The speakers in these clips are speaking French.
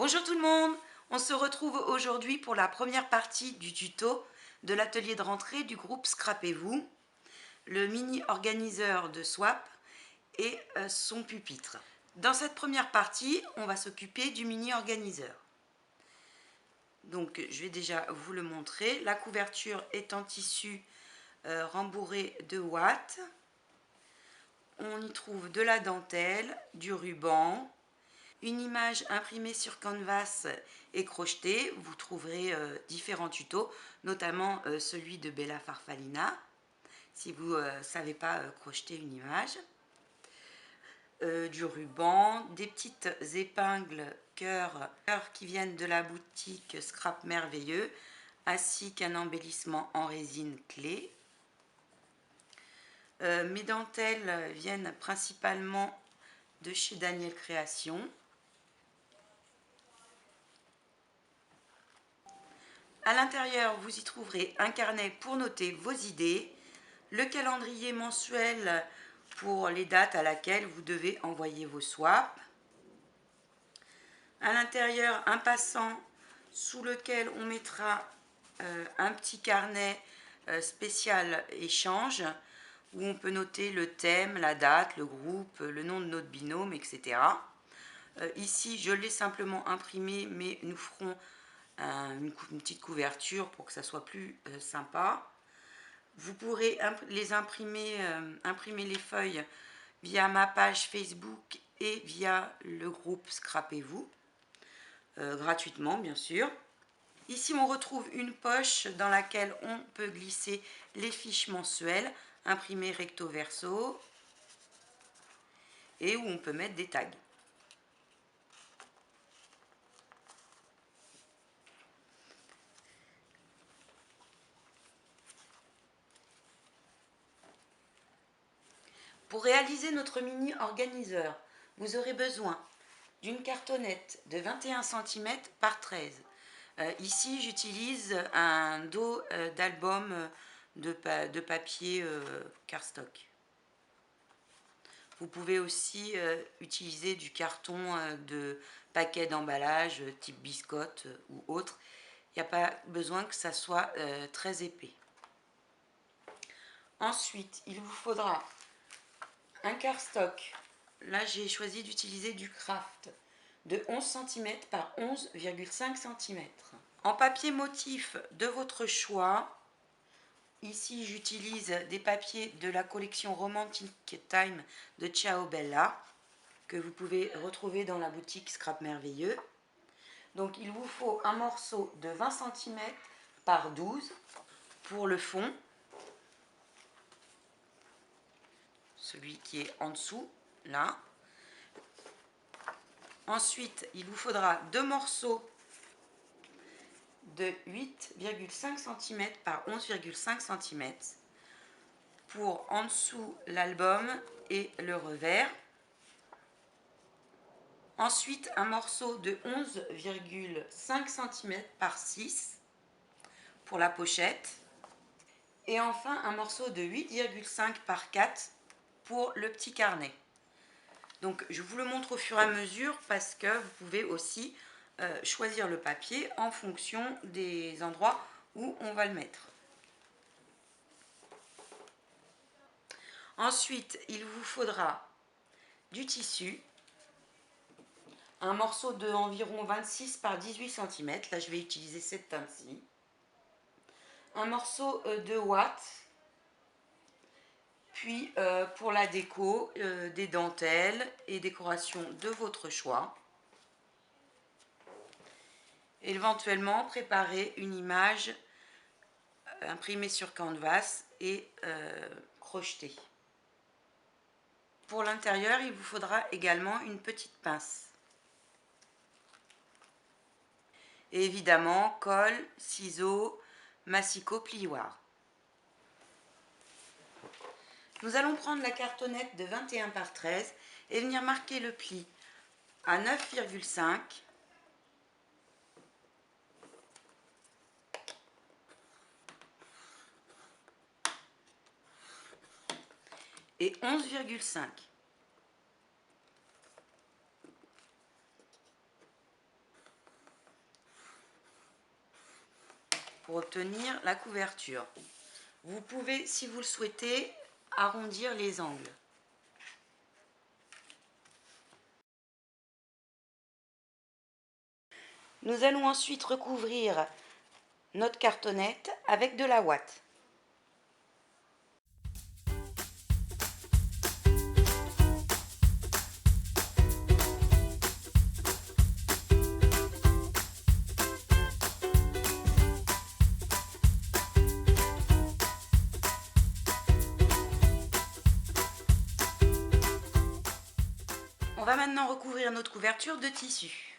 Bonjour tout le monde, on se retrouve aujourd'hui pour la première partie du tuto de l'atelier de rentrée du groupe Scrapez-vous, le mini organiseur de Swap et son pupitre. Dans cette première partie, on va s'occuper du mini organiseur. Donc je vais déjà vous le montrer. La couverture est en tissu rembourré de ouate. On y trouve de la dentelle, du ruban, une image imprimée sur canvas et crochetée. Vous trouverez différents tutos, notamment celui de Bella Farfalina, si vous ne savez pas crocheter une image. Du ruban, des petites épingles cœur qui viennent de la boutique Scrap Merveilleux, ainsi qu'un embellissement en résine clé. Mes dentelles viennent principalement de chez Daniel Création. À l'intérieur, vous y trouverez un carnet pour noter vos idées, le calendrier mensuel pour les dates à laquelle vous devez envoyer vos swaps. À l'intérieur, un passant sous lequel on mettra un petit carnet spécial échange où on peut noter le thème, la date, le groupe, le nom de notre binôme, etc. Ici, je l'ai simplement imprimé, mais nous ferons une petite couverture pour que ça soit plus sympa. Vous pourrez imprimer les feuilles via ma page Facebook et via le groupe Scrapez-vous, gratuitement bien sûr. Ici on retrouve une poche dans laquelle on peut glisser les fiches mensuelles imprimées recto verso et où on peut mettre des tags. Pour réaliser notre mini organiseur, vous aurez besoin d'une cartonnette de 21 cm par 13. Ici, j'utilise un dos d'album de papier cardstock. Vous pouvez aussi utiliser du carton de paquet d'emballage type biscotte ou autre. Il n'y a pas besoin que ça soit très épais. Ensuite, il vous faudra un cardstock. Là, j'ai choisi d'utiliser du Craft de 11 cm par 11,5 cm. En papier motif de votre choix, ici j'utilise des papiers de la collection Romantic Time de Ciao Bella, que vous pouvez retrouver dans la boutique Scrap Merveilleux. Donc il vous faut un morceau de 20 cm par 12 pour le fond, celui qui est en dessous, là. Ensuite, il vous faudra deux morceaux de 8,5 cm par 11,5 cm pour en dessous l'album et le revers. Ensuite, un morceau de 11,5 cm par 6 pour la pochette. Et enfin, un morceau de 8,5 par 4 pour le petit carnet. Donc, je vous le montre au fur et à mesure parce que vous pouvez aussi choisir le papier en fonction des endroits où on va le mettre. Ensuite, il vous faudra du tissu, un morceau de environ 26 par 18 cm, là je vais utiliser cette teinte-ci, un morceau de ouate, puis pour la déco, des dentelles et décorations de votre choix. Éventuellement, préparer une image imprimée sur canvas et crochetée. Pour l'intérieur, il vous faudra également une petite pince. Et évidemment, colle, ciseaux, massicot, plioir. Nous allons prendre la cartonnette de 21 par 13 et venir marquer le pli à 9,5 et 11,5. pour obtenir la couverture. Vous pouvez, si vous le souhaitez, arrondir les angles. Nous allons ensuite recouvrir notre cartonnette avec de la ouate. On va maintenant recouvrir notre couverture de tissu.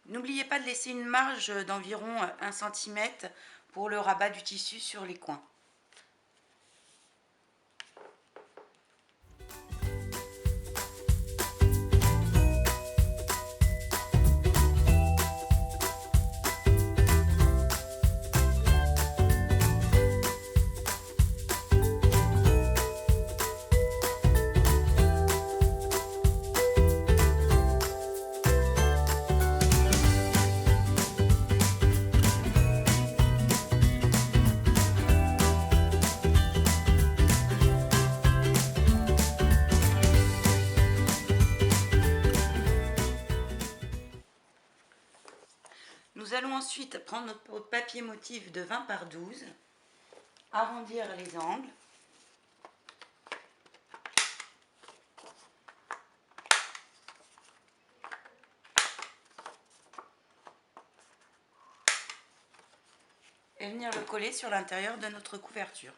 N'oubliez pas de laisser une marge d'environ 1 cm pour le rabat du tissu sur les coins. Nous allons ensuite prendre notre papier motif de 20 par 12, arrondir les angles. Et venir le coller sur l'intérieur de notre couverture.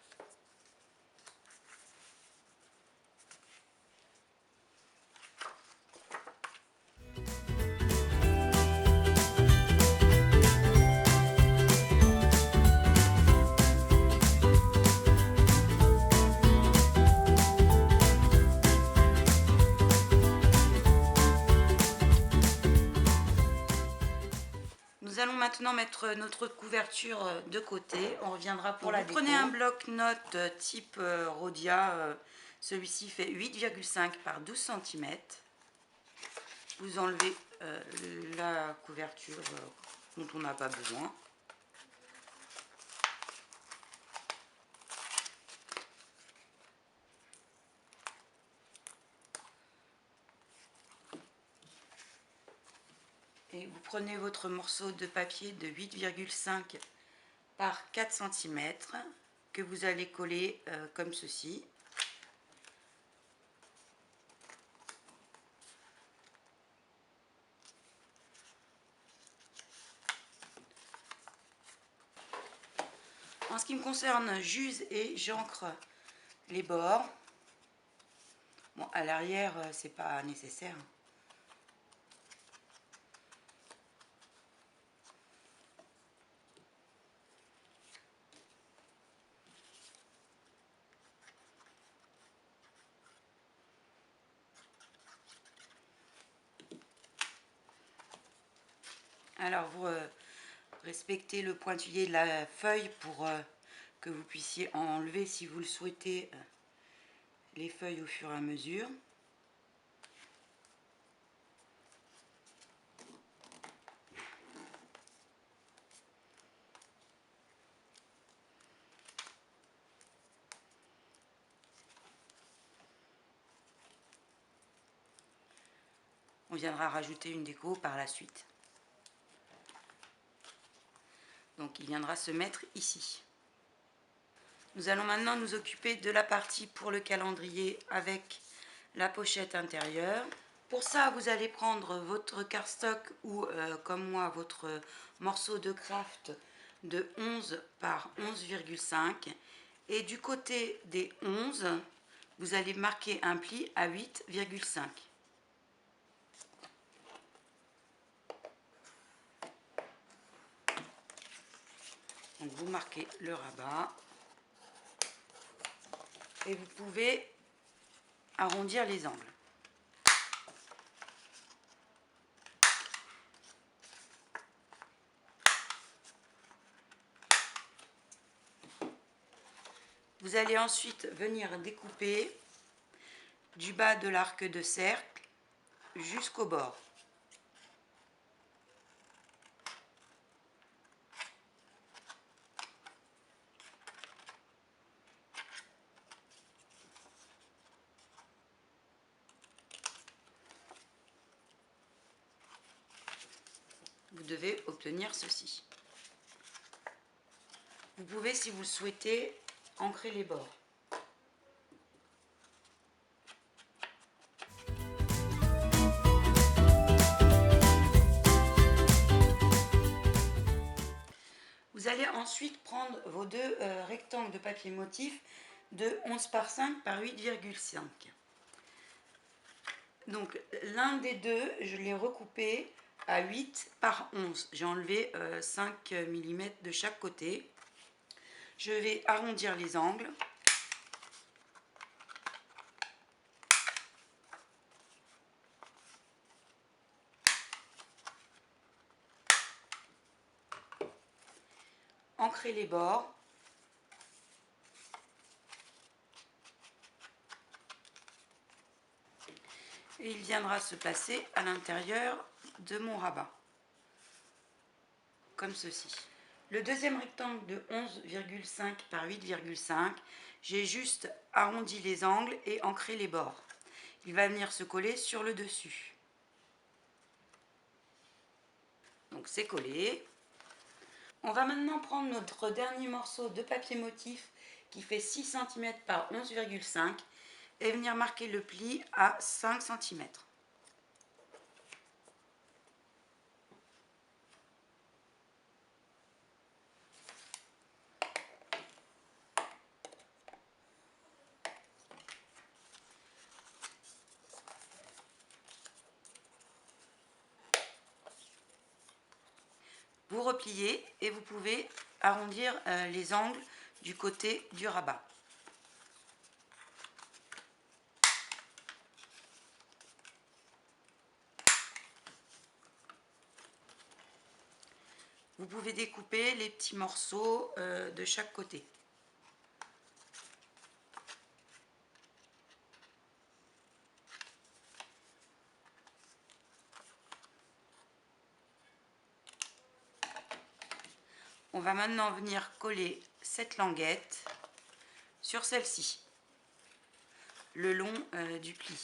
Nous allons maintenant mettre notre couverture de côté. On reviendra pour la déco. Prenez un bloc-notes type Rhodia. Celui-ci fait 8,5 par 12 cm. Vous enlevez la couverture dont on n'a pas besoin. Et vous prenez votre morceau de papier de 8,5 par 4 cm que vous allez coller comme ceci. En ce qui me concerne, j'use et j'encre les bords. Bon, à l'arrière, c'est pas nécessaire. Alors vous respectez le pointillé de la feuille pour que vous puissiez enlever, si vous le souhaitez, les feuilles au fur et à mesure. On viendra rajouter une déco par la suite. Donc il viendra se mettre ici. Nous allons maintenant nous occuper de la partie pour le calendrier avec la pochette intérieure. Pour ça, vous allez prendre votre cardstock ou comme moi votre morceau de craft de 11 par 11,5 et du côté des 11, vous allez marquer un pli à 8,5. Donc vous marquez le rabat et vous pouvez arrondir les angles. Vous allez ensuite venir découper du bas de l'arc de cercle jusqu'au bord. Vous devez obtenir ceci. Vous pouvez, si vous le souhaitez, ancrer les bords. Vous allez ensuite prendre vos deux rectangles de papier motif de 11 par 5 par 8,5. Donc l'un des deux, je l'ai recoupé à 8 par 11. J'ai enlevé 5 mm de chaque côté. Je vais arrondir les angles. Ancrer les bords. Et il viendra se placer à l'intérieur de mon rabat, comme ceci. Le deuxième rectangle de 11,5 par 8,5, j'ai juste arrondi les angles et ancré les bords. Il va venir se coller sur le dessus. Donc c'est collé. On va maintenant prendre notre dernier morceau de papier motif qui fait 6 cm par 11,5 et venir marquer le pli à 5 cm. Vous repliez et vous pouvez arrondir les angles du côté du rabat. Vous pouvez découper les petits morceaux de chaque côté. On va maintenant venir coller cette languette sur celle-ci, le long du pli.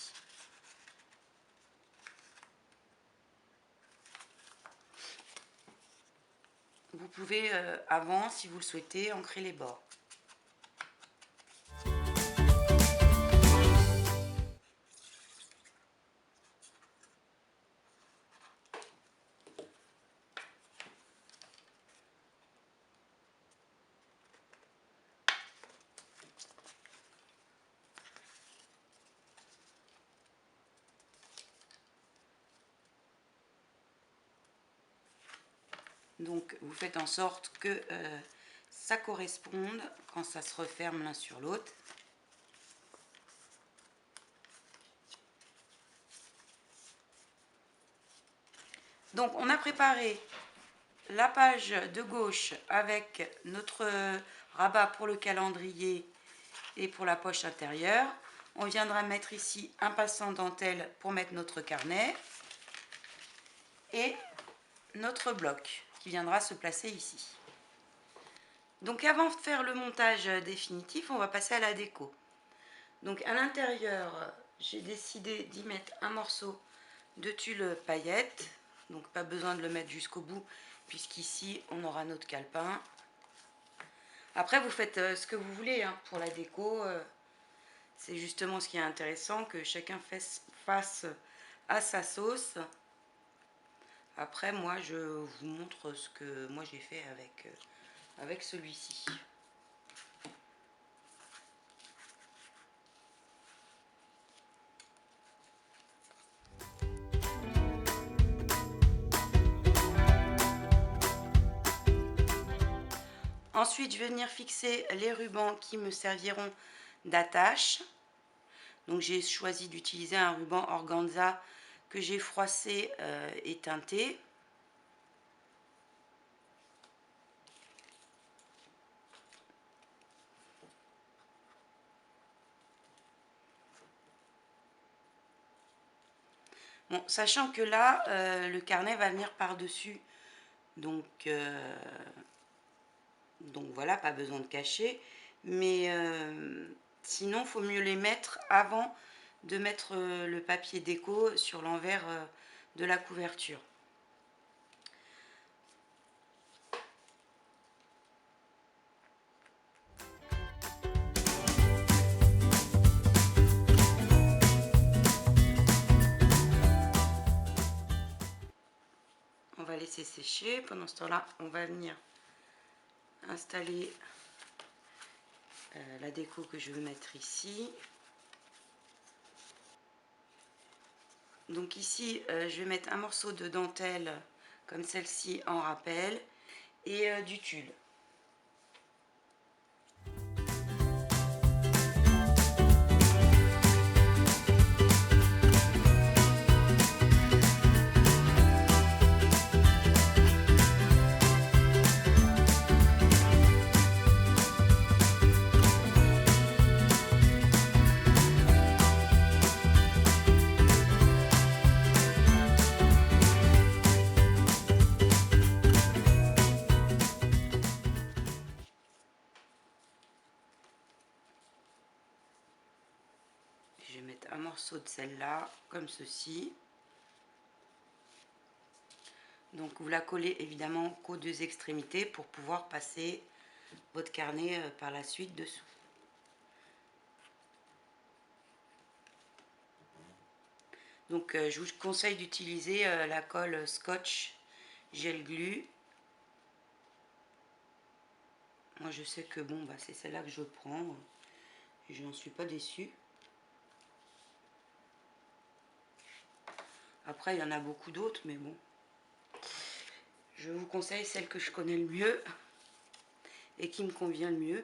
Vous pouvez avant, si vous le souhaitez, ancrer les bords. Donc vous faites en sorte que ça corresponde quand ça se referme l'un sur l'autre. Donc on a préparé la page de gauche avec notre rabat pour le calendrier et pour la poche intérieure. On viendra mettre ici un passant dentelle pour mettre notre carnet et notre bloc qui viendra se placer ici. Donc avant de faire le montage définitif, on va passer à la déco. Donc à l'intérieur, j'ai décidé d'y mettre un morceau de tulle paillettes. Donc pas besoin de le mettre jusqu'au bout puisqu'ici on aura notre calepin. Après vous faites ce que vous voulez hein, pour la déco. C'est justement ce qui est intéressant, que chacun fasse à sa sauce. Après moi je vous montre ce que moi j'ai fait avec celui-ci. Ensuite, je vais venir fixer les rubans qui me serviront d'attache. Donc j'ai choisi d'utiliser un ruban organza que j'ai froissé et teinté. Bon, sachant que là, le carnet va venir par-dessus. Donc voilà, pas besoin de cacher. Mais sinon, il faut mieux les mettre avant de mettre le papier déco sur l'envers de la couverture. On va laisser sécher. Pendant ce temps-là, on va venir installer la déco que je veux mettre ici. Donc ici, je vais mettre un morceau de dentelle comme celle-ci en rappel et du tulle. Je vais mettre un morceau de celle-là, comme ceci. Donc vous la collez évidemment qu'aux deux extrémités pour pouvoir passer votre carnet par la suite dessous. Donc je vous conseille d'utiliser la colle Scotch Gel Glue. Moi je sais que bon, c'est celle-là que je prends. Je n'en suis pas déçue. Après, il y en a beaucoup d'autres, mais bon. Je vous conseille celle que je connais le mieux et qui me convient le mieux.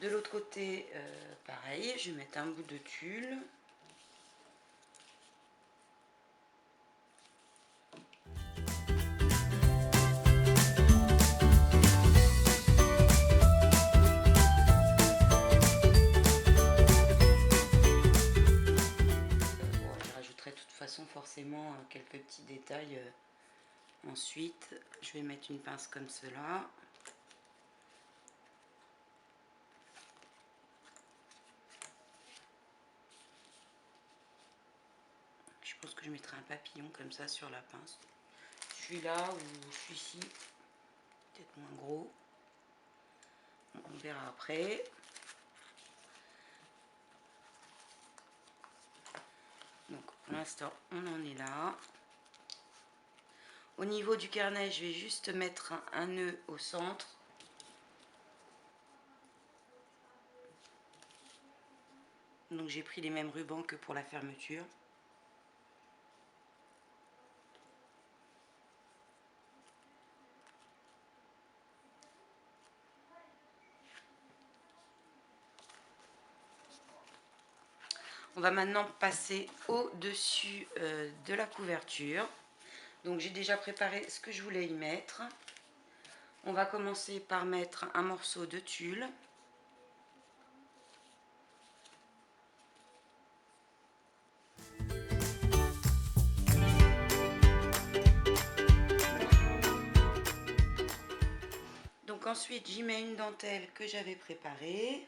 De l'autre côté, pareil, je vais mettre un bout de tulle. Je rajouterai de toute façon forcément quelques petits détails. Ensuite, je vais mettre une pince comme cela. Je pense que je mettrai un papillon comme ça sur la pince. Celui-là ou celui-ci, peut-être moins gros. On verra après. Donc pour l'instant, on en est là. Au niveau du carnet, je vais juste mettre un nœud au centre. Donc j'ai pris les mêmes rubans que pour la fermeture. On va maintenant passer au-dessus de la couverture. Donc j'ai déjà préparé ce que je voulais y mettre. On va commencer par mettre un morceau de tulle. Donc ensuite j'y mets une dentelle que j'avais préparée.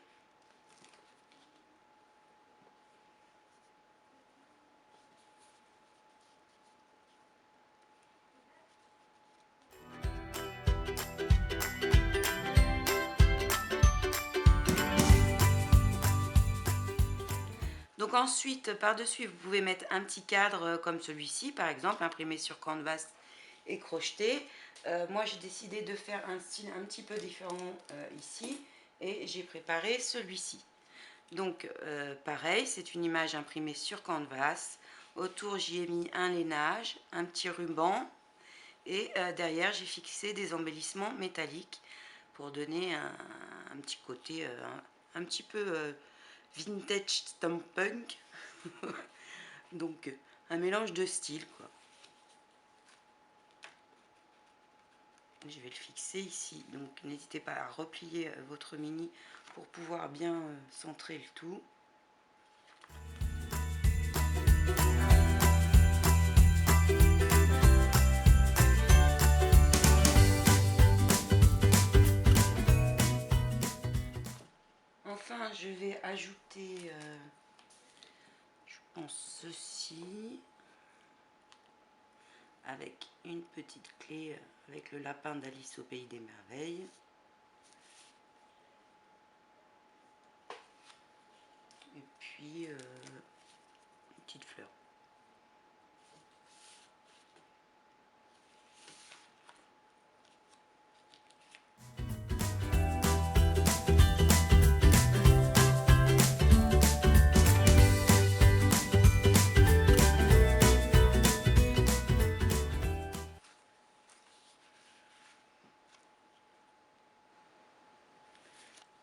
Donc ensuite, par-dessus, vous pouvez mettre un petit cadre comme celui-ci, par exemple, imprimé sur canvas et crocheté. Moi, j'ai décidé de faire un style un petit peu différent ici, et j'ai préparé celui-ci. Donc, pareil, c'est une image imprimée sur canvas. Autour, j'y ai mis un lainage, un petit ruban, et derrière, j'ai fixé des embellissements métalliques pour donner un petit côté un petit peu vintage steampunk. Donc, un mélange de styles, quoi. Je vais le fixer ici, donc n'hésitez pas à replier votre mini pour pouvoir bien centrer le tout. Enfin, je vais ajouter, je pense, ceci avec une petite clé avec le lapin d'Alice au Pays des Merveilles. Et puis une petite fleur.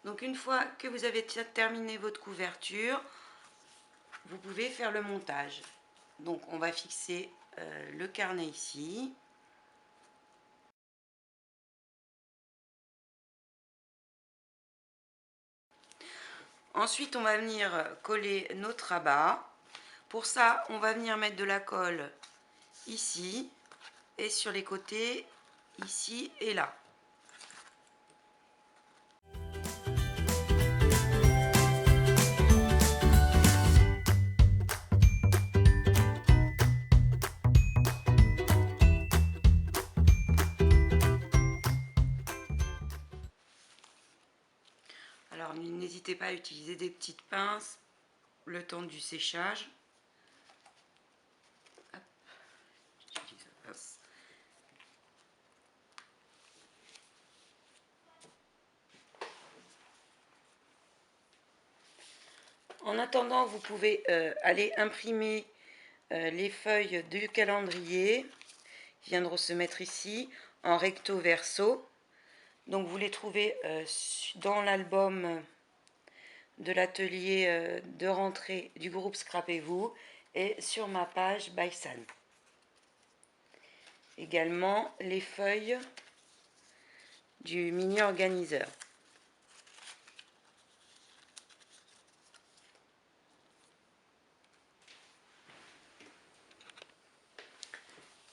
Donc une fois que vous avez terminé votre couverture, vous pouvez faire le montage. Donc on va fixer le carnet ici. Ensuite, on va venir coller notre rabat. Pour ça, on va venir mettre de la colle ici et sur les côtés, ici et là. Alors, n'hésitez pas à utiliser des petites pinces le temps du séchage. Hop, j'utilise la pince. En attendant, vous pouvez aller imprimer les feuilles du calendrier qui viendront se mettre ici en recto verso. Donc vous les trouvez dans l'album de l'atelier de rentrée du groupe Scrapez-vous et sur ma page Baisan. Également les feuilles du mini organiseur.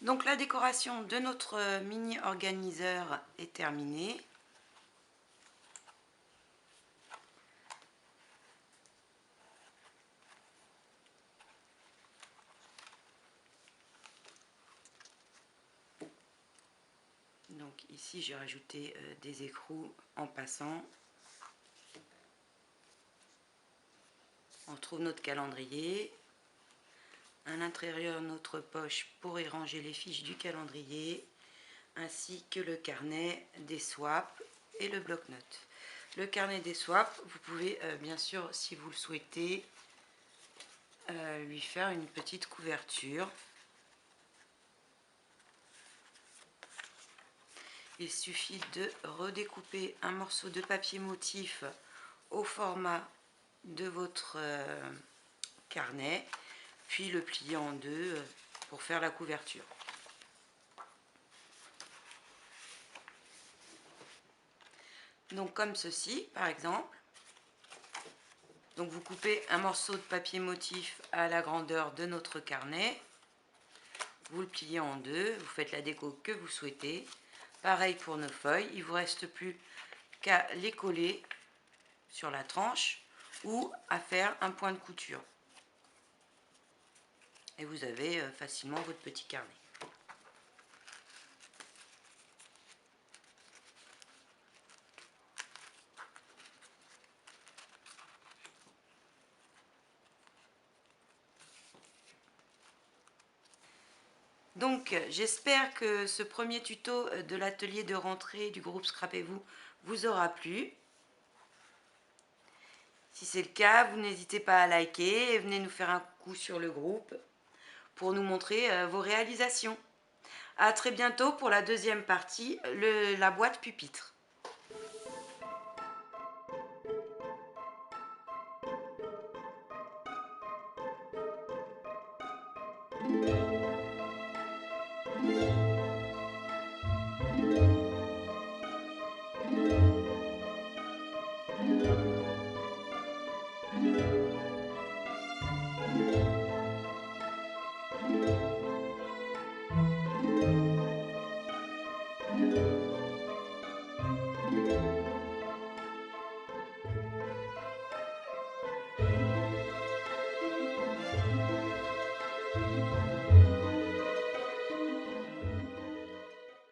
Donc la décoration de notre mini organiseur est terminée. Donc ici j'ai rajouté des écrous en passant. On retrouve notre calendrier. À l'intérieur, notre poche pour y ranger les fiches du calendrier, ainsi que le carnet des swaps et le bloc-notes. Le carnet des swaps, vous pouvez bien sûr, si vous le souhaitez, lui faire une petite couverture. Il suffit de redécouper un morceau de papier motif au format de votre carnet, puis le plier en deux pour faire la couverture. Donc comme ceci par exemple. Donc vous coupez un morceau de papier motif à la grandeur de notre carnet, vous le pliez en deux, vous faites la déco que vous souhaitez. Pareil pour nos feuilles, il ne vous reste plus qu'à les coller sur la tranche ou à faire un point de couture. Et vous avez facilement votre petit carnet. Donc, j'espère que ce premier tuto de l'atelier de rentrée du groupe Scrapez-vous vous aura plu. Si c'est le cas, vous n'hésitez pas à liker et venez nous faire un coucou sur le groupe pour nous montrer vos réalisations. À très bientôt pour la deuxième partie, la boîte pupitre.